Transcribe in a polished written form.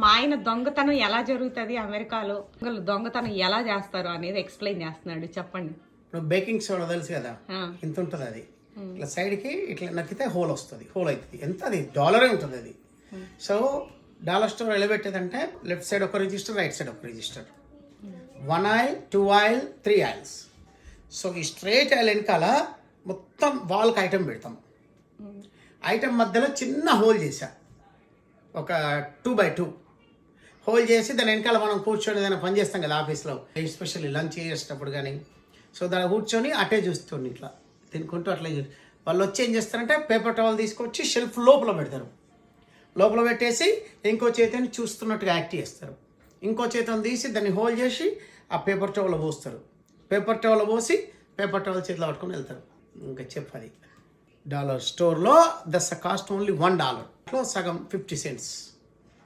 మా ఆయన దొంగతనం ఎలా జరుగుతుంది అమెరికాలో, దొంగతనం ఎలా చేస్తారు అనేది ఎక్స్ప్లెయిన్ చేస్తున్నాడు. చెప్పండి. ఇప్పుడు బేకింగ్ సోడా తెలుసు కదా, ఇంత ఉంటుంది అది. ఇట్లా సైడ్కి ఇట్లా నక్కితే హోల్ వస్తుంది, హోల్ అవుతుంది. ఎంత అది డాలరే ఉంటుంది అది. సో డాలర్ స్టోర్ ఎలా పెట్టేదంటే లెఫ్ట్ సైడ్ ఒక రిజిస్టర్, రైట్ సైడ్ ఒక register, 1 oil, 2 oil, 3 oils. So ఈ స్ట్రైట్ ఆయిల్ వెనకాల మొత్తం వాల్కి ఐటమ్ పెడతాం. ఐటమ్ మధ్యలో చిన్న హోల్ చేసా, ఒక 2x2 హోల్ చేసి దాని వెనకాల మనం కూర్చొని ఏదైనా పని చేస్తాం కదా ఆఫీస్లో, ఎస్పెషల్లీ లంచ్ చేసేటప్పుడు కానీ. సో దాన్ని కూర్చొని అటే చూస్తుంది, ఇట్లా తినుకుంటూ అట్లా. వాళ్ళు వచ్చి ఏం చేస్తారంటే పేపర్ టవల్ తీసుకొచ్చి షెల్ఫ్ లోపల పెడతారు. లోపల పెట్టేసి ఇంకో చేతిని చూస్తున్నట్టుగా యాక్ట్ చేస్తారు. ఇంకో చేతిని తీసి దాన్ని హోల్ చేసి ఆ పేపర్ టవల్ పోస్తారు. పేపర్ టవల్ పోసి పేపర్ టవల్ చేతిలో పట్టుకొని వెళ్తారు. ఇంకా చెప్పది డాలర్ స్టోర్లో దట్స్ కాస్ట్ ఓన్లీ $1, సగం 50 cents.